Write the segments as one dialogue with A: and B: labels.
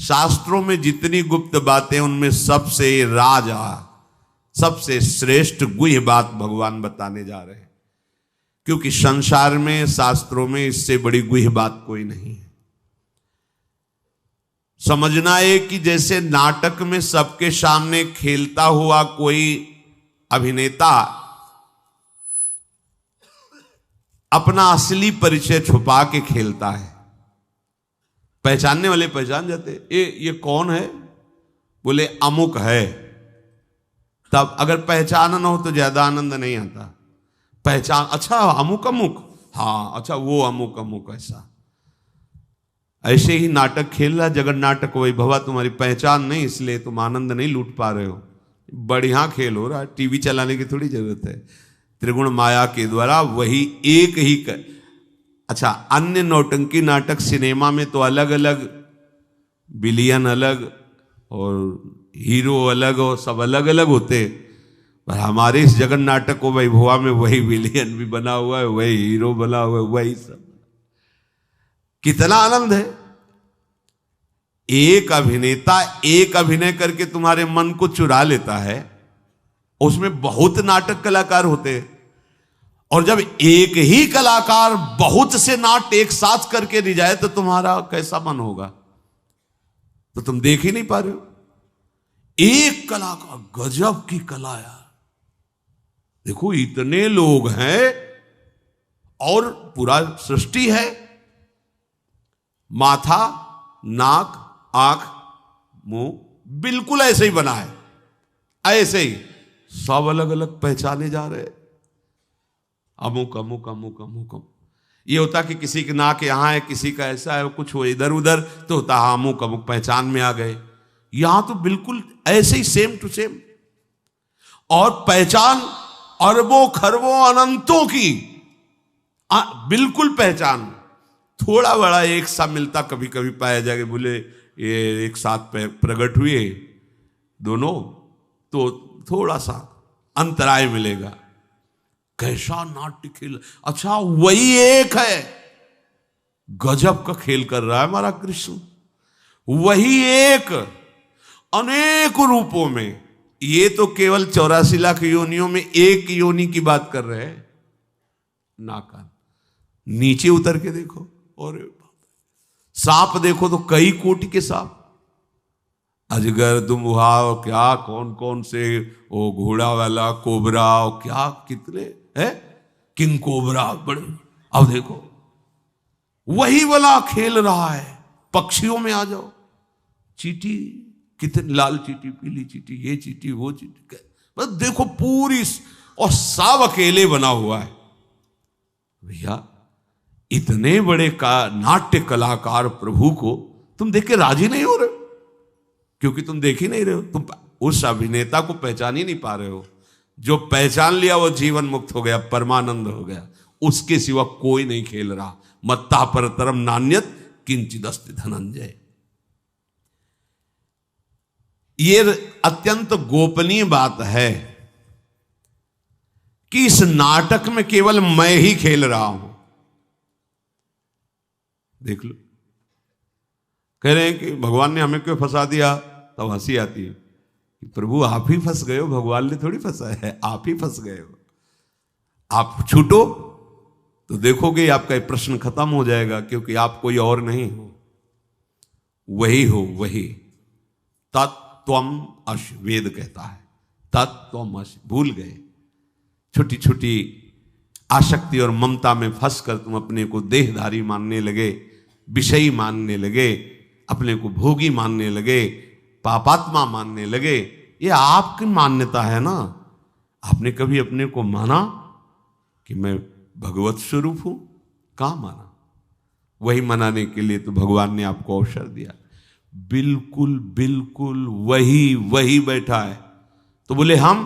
A: शास्त्रों में जितनी गुप्त बातें, उनमें सबसे राजा, सबसे श्रेष्ठ गुह्य बात भगवान बताने जा रहे हैं, क्योंकि संसार में, शास्त्रों में इससे बड़ी गुह्य बात कोई नहीं है। समझना है कि जैसे नाटक में सबके सामने खेलता हुआ कोई अभिनेता अपना असली परिचय छुपा के खेलता है, पहचानने वाले पहचान जाते, ये कौन है, बोले अमुक है। तब अगर पहचाना ना हो तो ज्यादा आनंद नहीं आता। पहचान, अच्छा अमुक अमुक, हाँ अच्छा वो अमुक अमुक, ऐसे ही नाटक खेल रहा जगन नाटक वैभवा, तुम्हारी पहचान नहीं, इसलिए तुम आनंद नहीं लूट पा रहे हो। बढ़िया खेल हो रहा है, टीवी चलाने की थोड़ी जरूरत है। त्रिगुण माया के द्वारा वही एक ही अच्छा, अन्य नौटंकी नाटक सिनेमा में तो अलग अलग विलियन अलग और हीरो अलग और सब अलग अलग होते, पर हमारे इस जगन नाटक को वैभवा में वही विलियन भी बना हुआ है, वही हीरो बना हुआ है, वही सब। कितना आनंद है। एक अभिनेता एक अभिनय करके तुम्हारे मन को चुरा लेता है, उसमें बहुत नाटक कलाकार होते हैं, और जब एक ही कलाकार बहुत से नाट्य एक साथ करके रिझाए तो तुम्हारा कैसा मन होगा। तो तुम देख ही नहीं पा रहे हो। एक कलाकार, गजब की कला यार, देखो इतने लोग हैं और पूरा सृष्टि है, माथा नाक आंख मुंह बिल्कुल ऐसे ही बना है, ऐसे ही सब अलग अलग पहचाने जा रहे हैं। अमुक अमुक अमुक अमुक अमुक, ये होता कि किसी की नाक यहां है, किसी का ऐसा है, कुछ हो इधर उधर, तो होता है अमुक अमुक, पहचान में आ गए। यहां तो बिल्कुल ऐसे ही सेम टू सेम, और पहचान अरबों खरबों अनंतों की बिल्कुल पहचान। थोड़ा बड़ा एक सा मिलता कभी कभी पाया जाएगा, बोले ये एक साथ प्रकट हुए दोनों, तो थोड़ा सा अंतराय मिलेगा। कैसा नाट्य खेल, अच्छा वही एक है, गजब का खेल कर रहा है हमारा कृष्ण। वही एक अनेक रूपों में, ये तो केवल 84 लाख योनियों में एक योनि की बात कर रहे हैं। नाकान नीचे उतर के देखो, और सांप देखो तो कई कोटि के सांप, अजगर दुमुहा, क्या कौन कौन से, वो घोड़ा वाला कोबरा, क्या कितने है, किंग कोबरा बड़े। अब देखो वही वाला खेल रहा है। पक्षियों में आ जाओ, चींटी, कितने लाल चींटी, पीली चींटी, ये चींटी वो चींटी, बस देखो पूरी, और सब अकेले बना हुआ है। भैया इतने बड़े का नाट्य कलाकार प्रभु को तुम देख के राजी नहीं हो रहे, क्योंकि तुम देख ही नहीं रहे हो, तुम उस अभिनेता को पहचान ही नहीं पा रहे हो। जो पहचान लिया वो जीवन मुक्त हो गया, परमानंद हो गया, उसके सिवा कोई नहीं खेल रहा। मत्ता परतरम नान्यत किंचिदस्ति धनंजय। ये अत्यंत गोपनीय बात है कि इस नाटक में केवल मैं ही खेल रहा हूं। देख लो, कह रहे हैं कि भगवान ने हमें क्यों फंसा दिया, तब हंसी आती है कि प्रभु आप ही फंस गए हो, भगवान ने थोड़ी फंसाया है, आप ही फंस गए हो। आप छूटो तो देखोगे आपका प्रश्न खत्म हो जाएगा, क्योंकि आप कोई और नहीं हो, वही हो, वही तत्त्वम अश, वेद कहता है तत्त्वम अश। भूल गए, छोटी छोटी आसक्ति और ममता में फंसकर तुम अपने को देहधारी मानने लगे, विषयी मानने लगे, अपने को भोगी मानने लगे, पापात्मा मानने लगे। ये आपकी मान्यता है ना। आपने कभी अपने को माना कि मैं भगवत स्वरूप हूं? कहां माना? वही मनाने के लिए तो भगवान ने आपको अवसर दिया। बिल्कुल बिल्कुल वही वही बैठा है। तो बोले हम,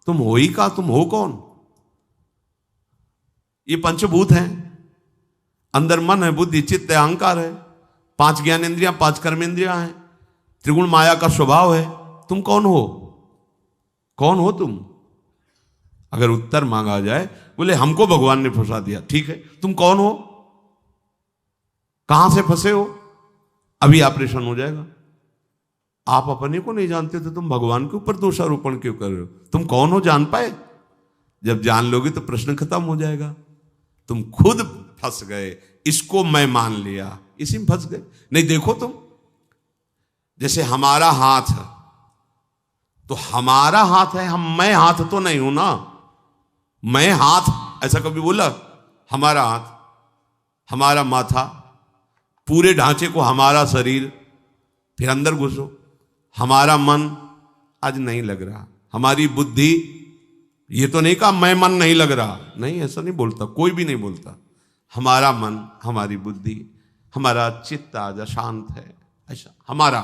A: तुम हो ही का, तुम हो कौन? ये पंचभूत हैं, अंदर मन है, बुद्धि चित्त है, अहंकार है, 5 ज्ञानेंद्रियां 5 कर्मेंद्रियां हैं, त्रिगुण माया का स्वभाव है। तुम कौन हो? कौन हो तुम? अगर उत्तर मांगा जाए, बोले हमको भगवान ने फंसा दिया, ठीक है, तुम कौन हो? कहां से फंसे हो? अभी ऑपरेशन हो जाएगा। आप अपने को नहीं जानते तो तुम भगवान के ऊपर दोषारोपण क्यों कर रहे हो? तुम कौन हो जान पाए? जब जान लोगे तो प्रश्न खत्म हो जाएगा। तुम खुद फंस गए, इसको मैं मान लिया, इसी में फंस गए। नहीं देखो तुम, जैसे हमारा हाथ है तो हमारा हाथ है, मैं हाथ तो नहीं हूं ना। मैं हाथ ऐसा कभी बोला? हमारा हाथ, हमारा माथा, पूरे ढांचे को हमारा शरीर, फिर अंदर घुसो हमारा मन, आज नहीं लग रहा। हमारी बुद्धि, ये तो नहीं कहा मैं मन नहीं लग रहा, नहीं ऐसा नहीं बोलता, कोई भी नहीं बोलता। हमारा मन, हमारी बुद्धि, हमारा चित्त आज अशांत है, ऐसा हमारा।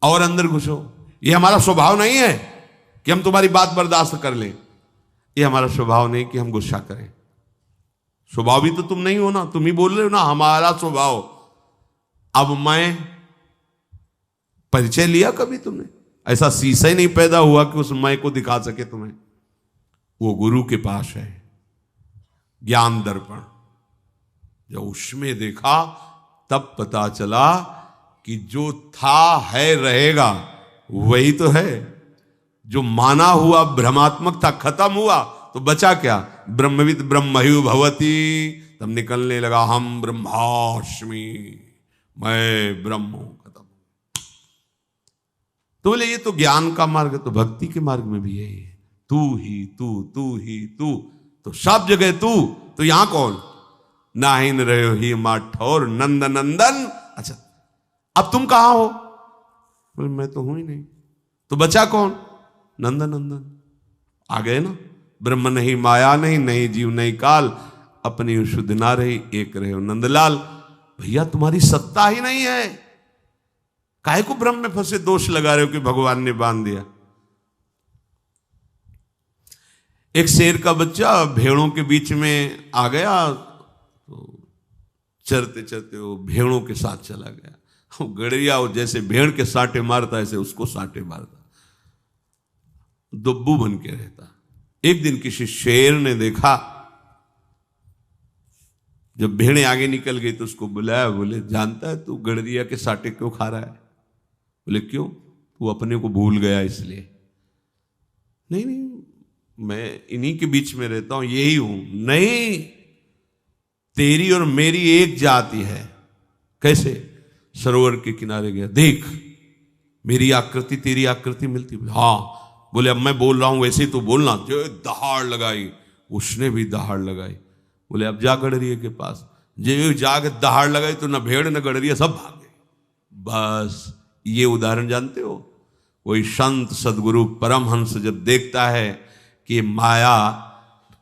A: और अंदर घुसो, ये हमारा स्वभाव नहीं है कि हम तुम्हारी बात बर्दाश्त कर लें। ये हमारा स्वभाव नहीं कि हम गुस्सा करें। स्वभाव भी तो तुम नहीं हो ना, तुम ही बोल रहे हो ना हमारा स्वभाव। अब मैं परिचय लिया कभी तुमने? ऐसा शीशा ही नहीं पैदा हुआ कि उस मैं को दिखा सके तुम्हें। वो गुरु के पास है ज्ञान दर्पण। जब उसमें देखा तब पता चला कि जो था है रहेगा वही तो है। जो माना हुआ भ्रमात्मक था खत्म हुआ तो बचा क्या? ब्रह्मविद ब्रह्मयु भवति। तब निकलने लगा हम ब्रह्मास्मि, मैं ब्रह्म हूं, खत्म। तो बोले ये तो ज्ञान का मार्ग है, तो भक्ति के मार्ग में भी यही है। तू ही तू, तू ही तू, तो सब जगह तू। तो यहां कौन? नाहिन रहे ही माठौर नंद नंदन। अच्छा अब तुम कहां हो? बोले मैं तो हूं ही नहीं। तो बचा कौन? नंद नंदन। आ गए ना। ब्रह्म नहीं माया नहीं, नहीं जीव नहीं काल, अपनी शुद्ध ना रही एक रहे हो नंदलाल। भैया तुम्हारी सत्ता ही नहीं है, काहे को ब्रह्म में फंसे दोष लगा रहे हो कि भगवान ने बांध दिया। एक शेर का बच्चा भेड़ों के बीच में आ गया, तो चरते चरते वो भेड़ों के साथ चला गया। गड़िया जैसे भेड़ के साटे मारता ऐसे उसको साटे मारता, दुब्बू बन के रहता। एक दिन किसी शेर ने देखा, जब भेड़ें आगे निकल गई तो उसको बुलाया। बोले जानता है तू गड़रिया के साटे क्यों खा रहा है? बोले क्यों? तू अपने को भूल गया इसलिए। नहीं नहीं, मैं इन्हीं के बीच में रहता हूं, यही हूं। नहीं, तेरी और मेरी एक जाति है। कैसे? सरोवर के किनारे गया, देख मेरी आकृति तेरी आकृति मिलती। हाँ। बोले अब मैं बोल रहा हूं वैसे ही तो बोलना। जो दहाड़ लगाई, उसने भी दहाड़ लगाई। बोले अब जा गड़रिया के पास। जो जाके दहाड़ लगाई तो न भेड़ न गड़रिया सब भाग गए। बस ये उदाहरण जानते हो? कोई संत सदगुरु परमहंस जब देखता है कि माया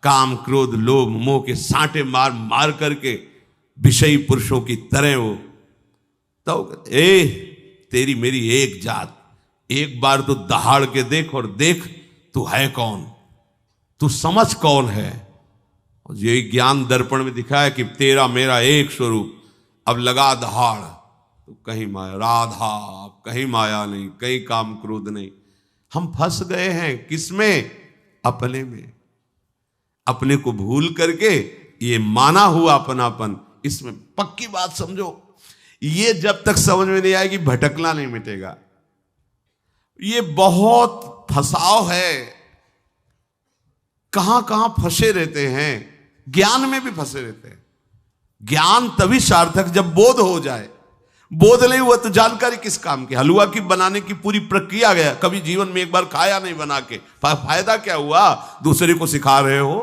A: काम क्रोध लोभ मोह के सांटे मार मार करके विषयी पुरुषों की तरह हो, तो ए तेरी मेरी एक जात, एक बार तो दहाड़ के देख और देख तू है कौन, तू समझ कौन है। और यही ज्ञान दर्पण में दिखाया कि तेरा मेरा एक स्वरूप। अब लगा दहाड़ तो कहीं माया राधा, कहीं माया नहीं, कहीं काम क्रोध नहीं। हम फंस गए हैं किसमें? अपने में। अपने को भूल करके ये माना हुआ अपनापन, इसमें पक्की बात समझो, ये जब तक समझ में नहीं आएगी भटकना नहीं मिटेगा। ये बहुत फंसाव है, कहां कहां फंसे रहते हैं, ज्ञान में भी फंसे रहते हैं। ज्ञान तभी सार्थक जब बोध हो जाए। बोध नहीं हुआ तो जानकारी किस काम की? हलवा की बनाने की पूरी प्रक्रिया गया, कभी जीवन में एक बार खाया नहीं बना के, फायदा क्या हुआ? दूसरे को सिखा रहे हो।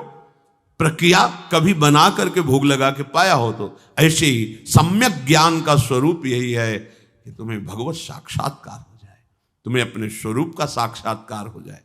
A: प्रक्रिया कभी बना करके भोग लगा के पाया हो तो। ऐसे ही सम्यक ज्ञान का स्वरूप यही है कि तुम्हें भगवत साक्षात्कार हो जाए, तुम्हें अपने स्वरूप का साक्षात्कार हो जाए।